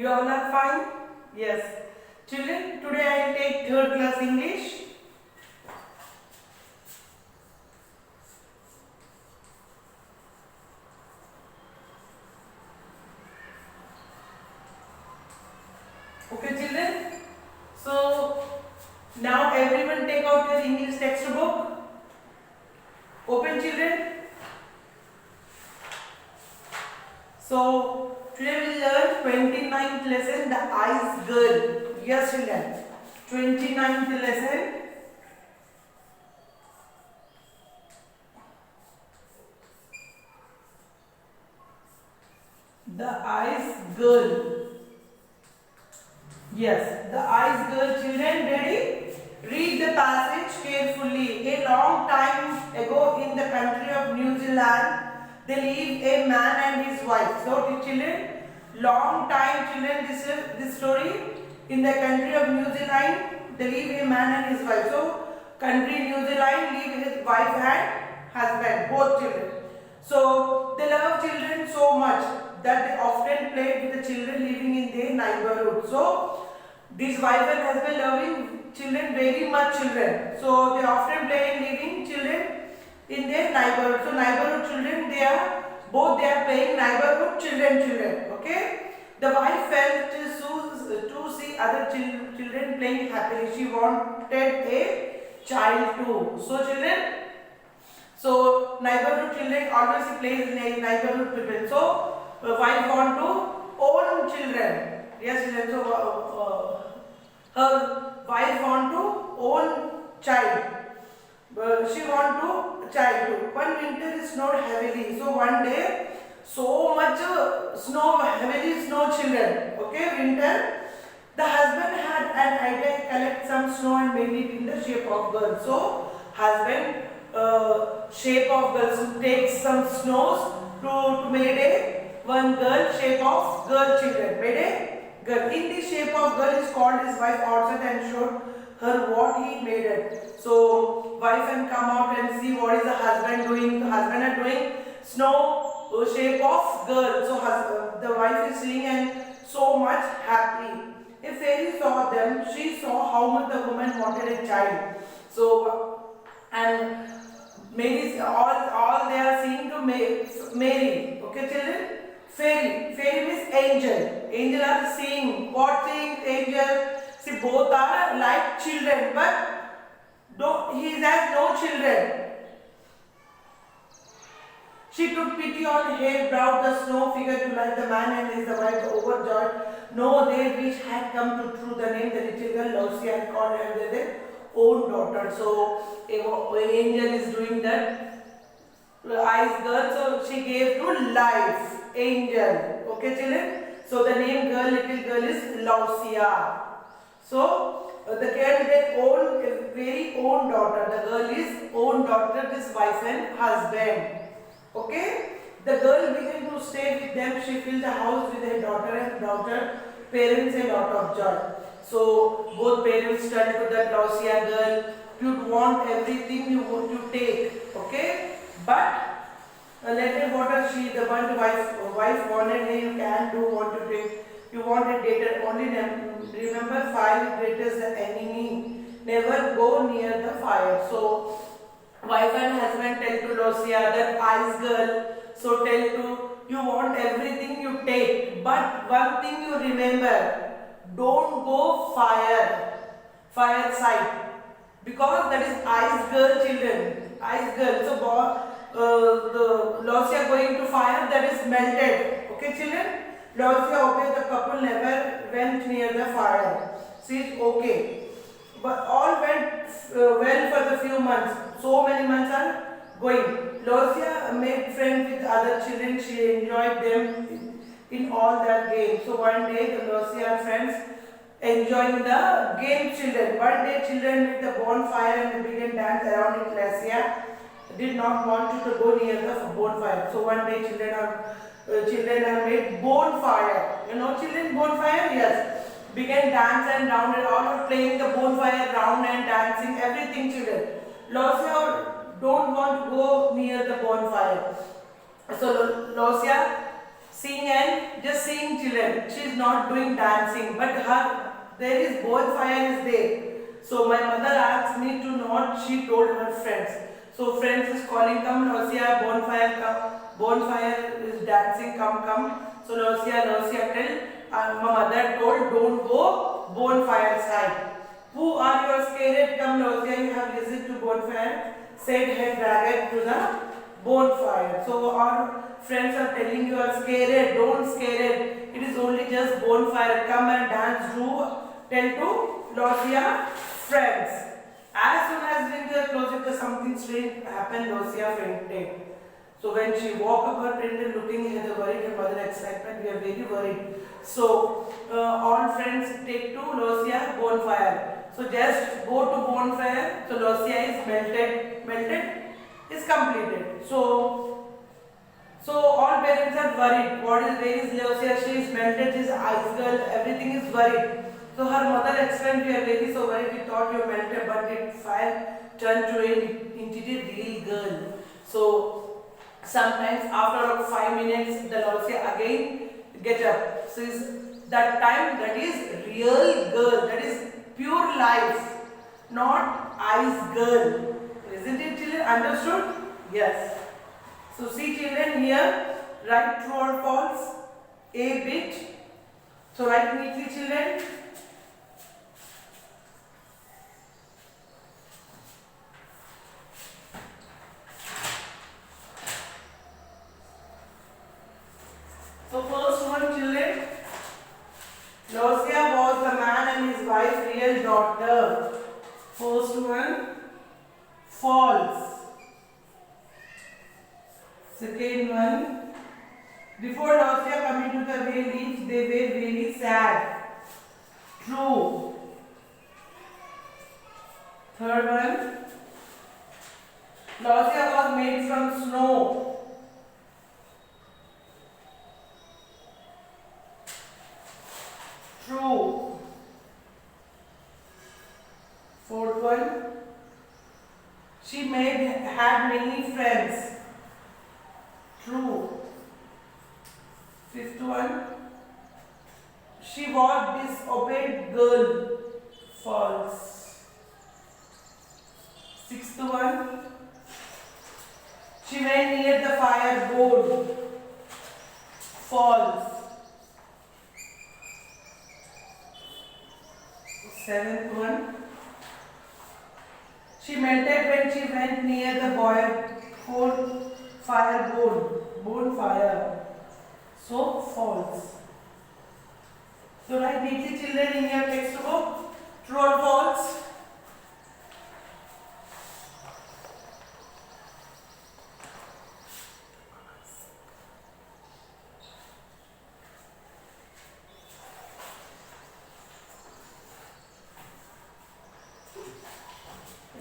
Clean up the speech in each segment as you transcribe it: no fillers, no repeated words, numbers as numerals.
You all are fine? Yes. Children, today I will take third class English. Okay, children. So now everyone take out your English textbook. Open, children. So today we will learn 29th lesson, the Ice Girl. Yes, children. 29th lesson. The Ice Girl. Yes, the Ice Girl. Children, ready? Read the passage carefully. A long time ago in the country of New Zealand, there lived a man and his wife. So, children, long time, children, this story. In the country of New Zealand, there lived a man and his wife. So, country New Zealand lived his wife and husband, both children. So, they love children so much that they often played with the children living in their neighborhood. So, this wife and husband loving children very much children. So, they often play in living children in their neighborhood. So, neighborhood children, they are playing neighborhood children. Okay. The wife felt to see other children playing happily. She wanted a child too. So, children. So, neighborhood children always plays in a neighborhood children. So, wife want to own children. Yes, children. So, her wife want to own child. She want to child too. One winter it snowed heavily. So, one day, so much snow, heavily snow children. Okay, winter. The husband had an idea to collect some snow and made it in the shape of girl. So, husband shape of girls takes some snows to made a one girl shape of girl children. Made a girl. In the shape of girl is called his wife outside and showed her what he made it. So wife and come out and see what is the husband doing. The husband are doing snow shape of girl. So the wife is seeing and so much happy. A fairy saw them. She saw how much the woman wanted a child. So and Mary, all they are seeing to Mary. Okay, children? Fairy means angel. Angel are seeing. What seeing? Angel. See, both are like children, but he has no children. She took pity on him, brought the snow figure to life. The man and his wife overjoyed. No, they which had come to true the name the little girl Lucy and called her their own daughter. So, angel is doing that. Ice girl, so she gave to life. Angel. Okay, children? So, the name little girl is Lucia. So, the girl their own, very own daughter. The girl is own daughter, this wife and husband. Okay? The girl began to stay with them. She filled the house with her daughter and parents a lot of joy. So, both parents turned to the Lucia girl. You want everything you want to take. Okay? But later the wife wanted hey, you can do want to take. You want a data only remember fire greatest the enemy. Never go near the fire. So wife and husband tell to Lucia that Ice girl. So tell to you want everything you take. But one thing you remember, don't go fire side. Because that is Ice girl children. Ice girl. So the Lucia going to fire that is melted. Okay, children? Lucia, the couple never went near the fire. She okay. But all went well for the few months. So many months are going. Lucia made friends with other children. She enjoyed them in all their games. So one day the Lucia friends enjoying the game children. One day children with the bonfire and they began dance around it. Lucia did not want to go near the bonfire. So one day children are made bonfire. You know children bonfire? Yes. Began dance and round and all are playing the bonfire round and dancing everything children. Lucia don't want to go near the bonfire. So Lucia Sing and just sing children. She is not doing dancing, but her there is bonfire is there. So my mother asked me to not. She told her friends. So friends is calling, come Losia, bonfire come. Bonfire is dancing, come. So Losia tell. My mother told, don't go bonfire side. Who are you scared? Come Losia, you have listened to bonfire. Said head dragon to the bonfire. So our friends are telling you are scared, don't scared. It is only just bonfire. Come and dance. Tell to Losia friends. As soon as when they are closer, something strange happened. Losia fainted. So when she woke up, her friend looking at the worried, her mother excitement. We are very worried. So all friends take to Losia bonfire. So just go to bonfire. So Losia is melted is completed. So all parents are worried. Where is Losia? She is melted. She is ice girl. Everything is worried. So her mother explained, we are very so worried. We thought you melted, but it fire turned to into a real girl. So sometimes after 5 minutes, the Losia again get up. So that time that is real girl. That is pure life, not ice girl. Isn't it, children? Understood? Yes. So see children here, write true or false, a bit. So write neatly children. So first one children, Losia was the man and his wife real daughter. First one, false. Second one, before Losia coming to the village, they were very sad. True. Third one, Losia was made from snow. True. Fourth one, she had many friends. True. Fifth one, she was disobeyed girl. False. Sixth one, she went near the fire board. False. Seventh one, she melted when she went near the fire bonfire. So false. So write neatly children in your textbook. True or false?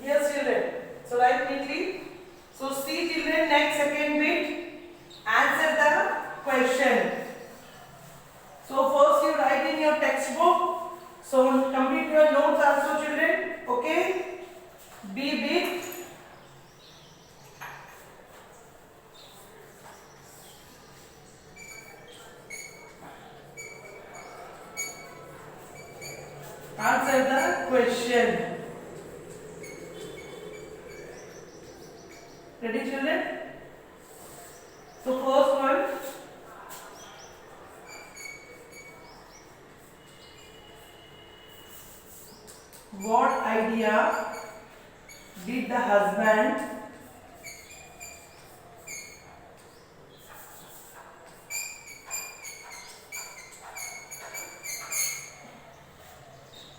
Yes children. So write neatly. So see children, next second bit, answer the question. So first you write in your textbook. So complete your notes also children. Okay. Be big. Answer the question. Ready children? So first one, what idea did the husband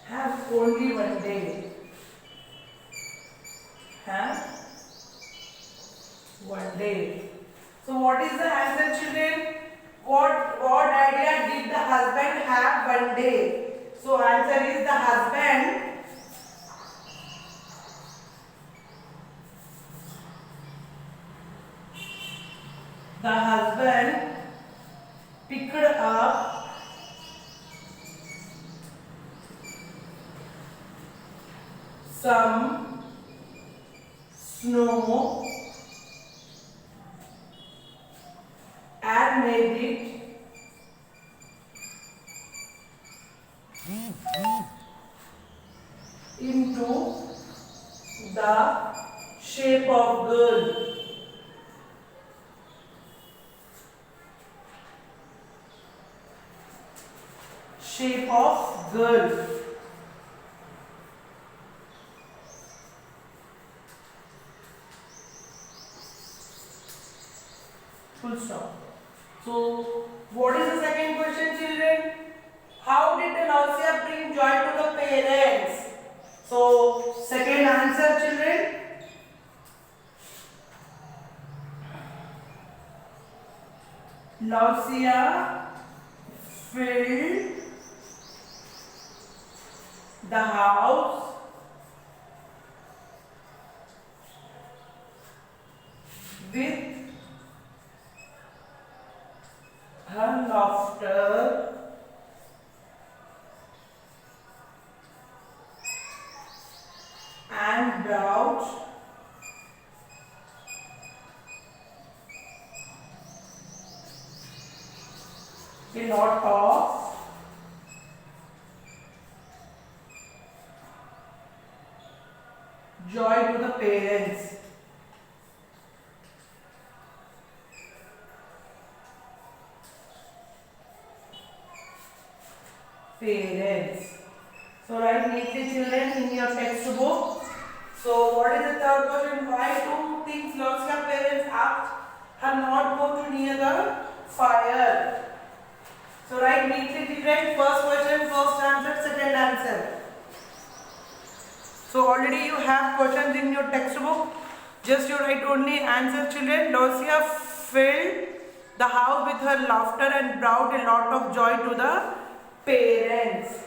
have only one day? Have one day. So what is the answer children? What idea did the husband have one day? So answer is the husband picked up some snow and made it the shape of girl. Shape of girl. Full stop. So, what is the second question, children? How did the nausea bring joy to the parents? So, second answer, children. Nausea filled the house with her laughter and brought a lot of joy to the parents. So write neatly, children, in your textbook. So what is the third question? Why do things Nausea parents asked her not go to near the fire? So write neatly, children. First question, first answer, second answer. So already you have questions in your textbook. Just you write only answer, children. Nausea filled the house with her laughter and brought a lot of joy to the parents.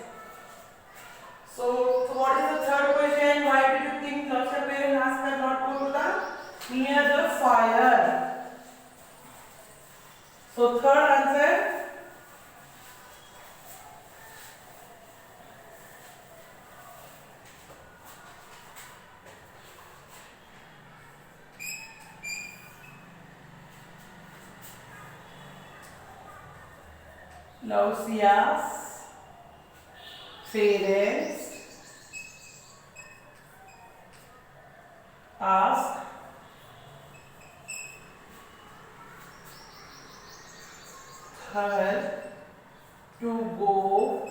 So what is the third question? Why do you think Nausea parents asked her not go to the near the fire? So third answer. Nausea's parents ask her to go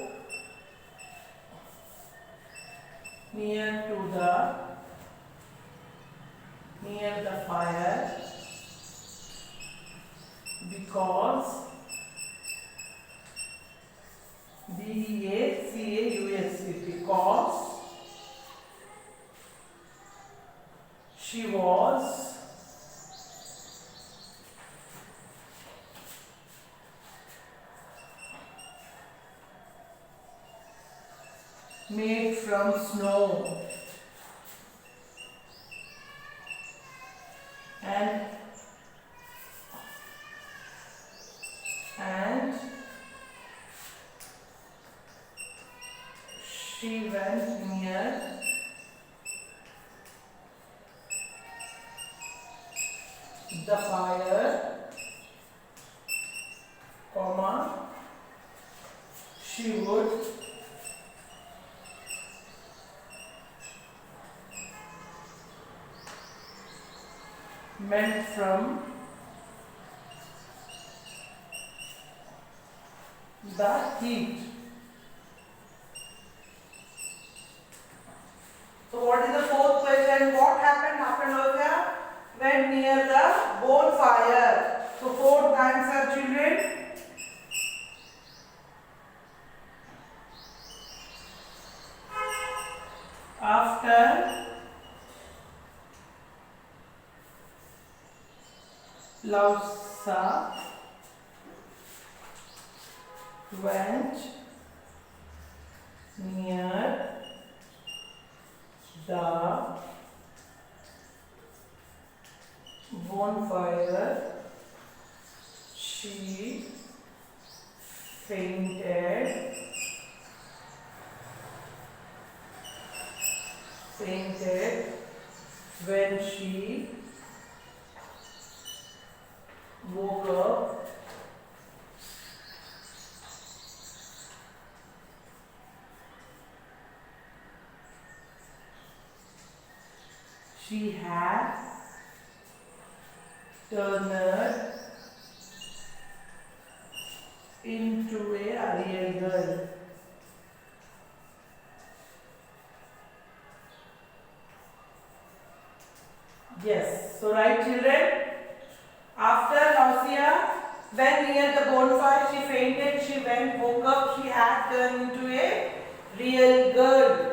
near the fire because because she was made from snow and she went near the fire, comma, she would melt from the heat. So what is the fourth question? What happened after Nausea went near the bonfire? So fourth answer, children. After Nausea went near the bonfire, she fainted when she woke up She has turned into a real girl. Yes. So right, children. After Lausia, when near the bonfire, she fainted. She went, woke up. She had turned into a real girl.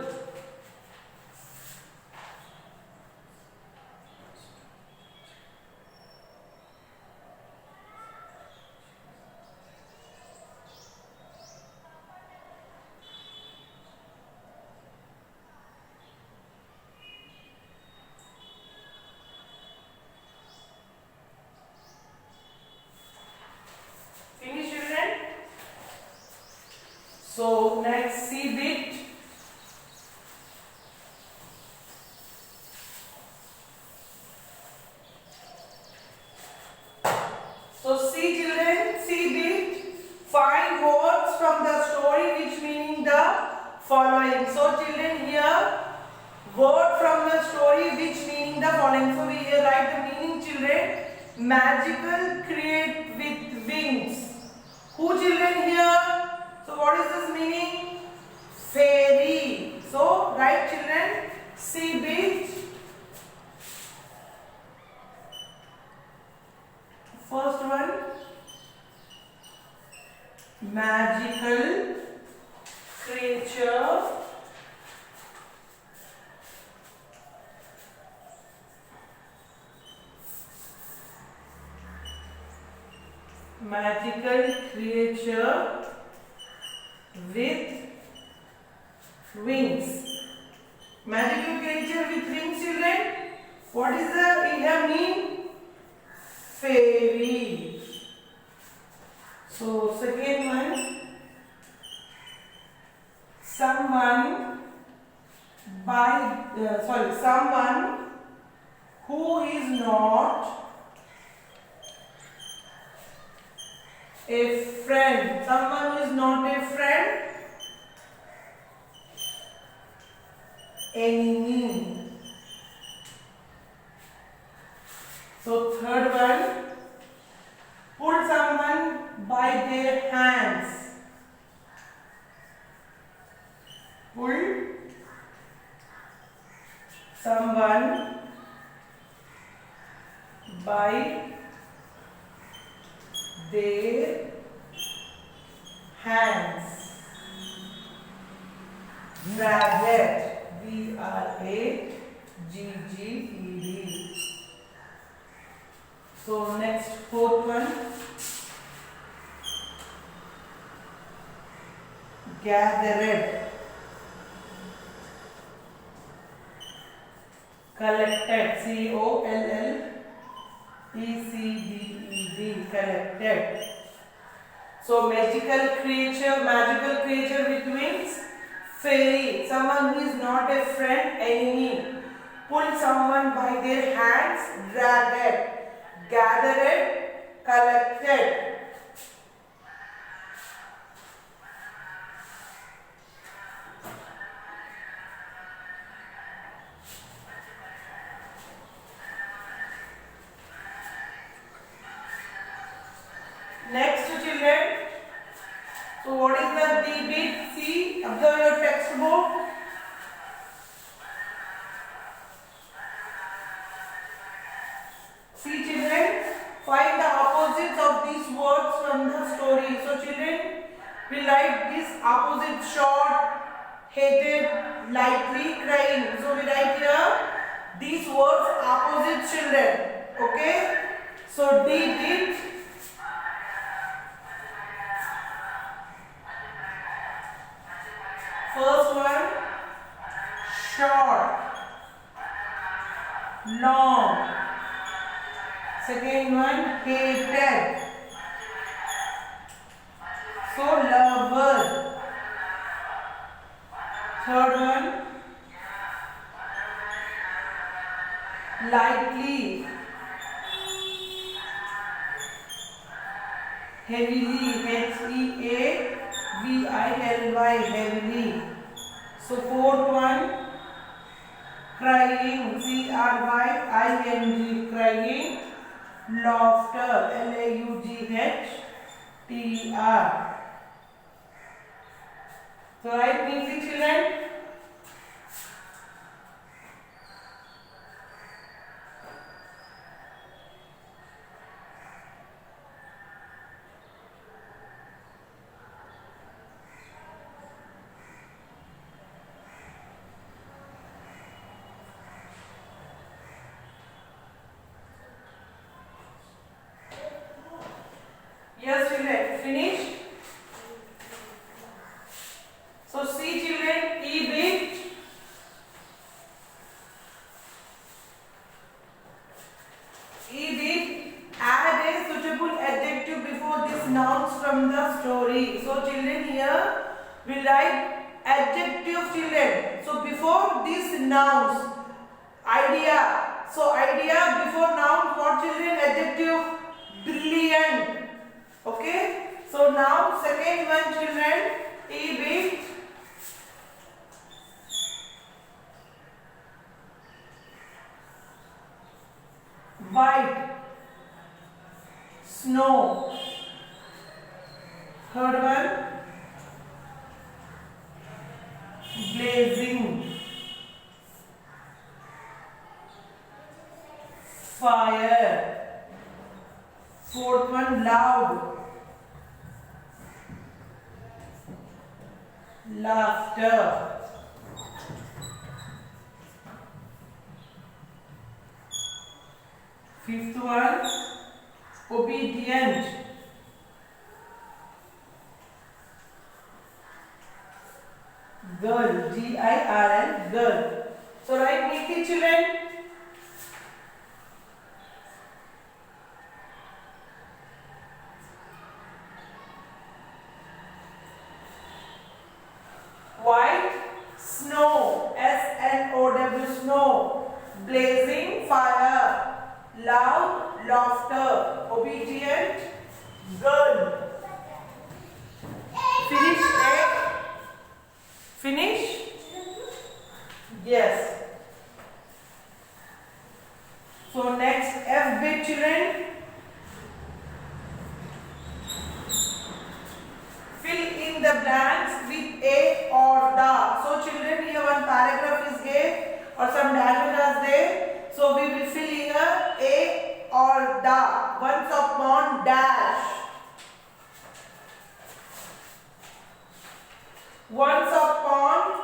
Finish, children? So next, C bit. So see, children, C bit. Find words from the story which meaning the following. So children, here word from the story which meaning the following. So we here write the meaning, children. Magical, create with wings. Who, children, here? So what is this meaning? Fairy. So write, children, C bit. First one, magical creature with wings. Magical creature with wings, children. What is the here mean? Fairy. So second one, someone who is not a friend. Someone who is not a friend. Enemy. So third one, pull someone by their hands. Pull someone by their hands. Drag it. D-R-A-G-G-E-D. So next, fourth one, gathered, collected, C-O-L-L-E-C-D-E-D, collected. So magical creature with wings. Fairy, someone who is not a friend, enemy. Pull someone by their hands, drag it. Gathered, collected. Next, children. So what is the D bit? See, observe your textbook. See, children, find the opposites of these words from the story. So children, we write this opposite: short, hated, lightly, crying. So we write here these words opposite, children. Okay. So D bit. First one, short, long. Second one, hated. So lover. Third one, lightly, heavily, H-E-A-V-I-L-Y, heavily. So fourth one, crying, crying, crying, laughter, laughtr. So write neatly, children. Yes, children, finished. So see, children, e-bit. E-bit, add a suitable adjective before these nouns from the story. So children, here we write adjective, children. So before these nouns, idea. So idea before noun, what children? Adjective, brilliant. Okay. So now second one, children, e-bit. White, snow. Third one, blazing, fire. Fourth one, loud, laughter. Fifth one, obedient, girl, girl, girl. So write neatly, children. White, snow, S-N-O-W, snow. Blazing, fire. Loud, laughter. Obedient, girl. Finish, eh? Finish? Yes. So next, F-bit, children. Fill in the blanks with a or the. So children, here one paragraph is a or some dashes are there. So we will fill here a or the. Once upon dash. Once upon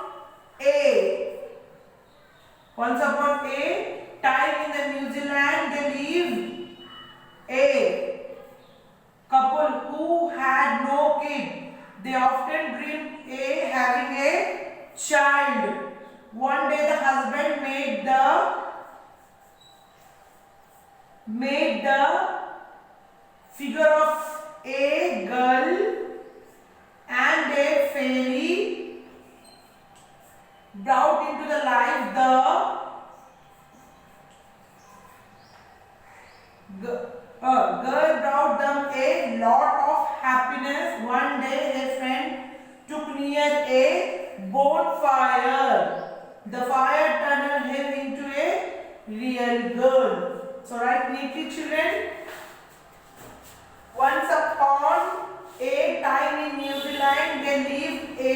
a. Once upon a time in the New Zealand they lived a couple who had no kid. They often dreamed having a child. One day the husband made the figure of a girl and a fairy brought into the life the girl brought them a lot of happiness. One day a friend took near a bonfire. The fire turned him into a real girl. So write neatly, children. Once upon a time in New Zealand there lived a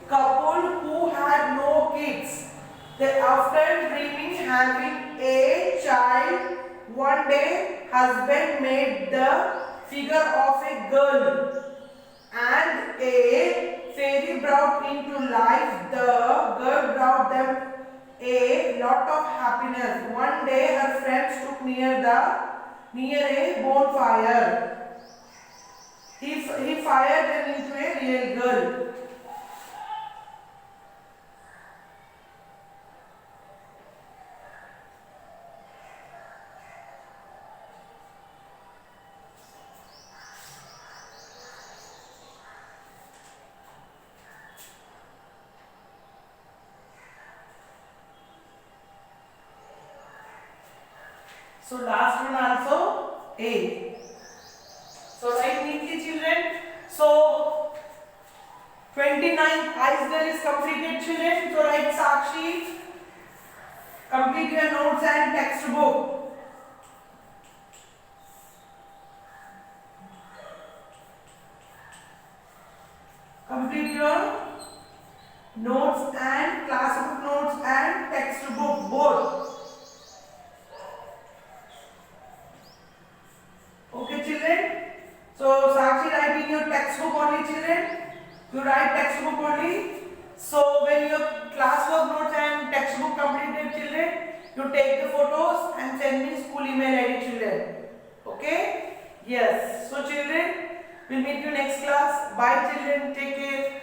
couple who had no kids. They often dreaming having a child. One day husband made the figure of a girl and a fairy brought into life. The girl brought them a lot of happiness. One day her friends took near a bonfire. He fired them into a real girl. So last one also A. So write neatly, children. So 29th ice girl is completed, children. So write Sakshi. Complete your notes and textbook. Complete your notes and classbook notes and textbook both. Okay, children. So Sakshi, writing your textbook only, children. You write textbook only. So when your classwork notes and textbook completed, children, you take the photos and send me school email ID, children. Okay? Yes. So children, we'll meet you next class. Bye, children. Take care.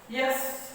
Yes.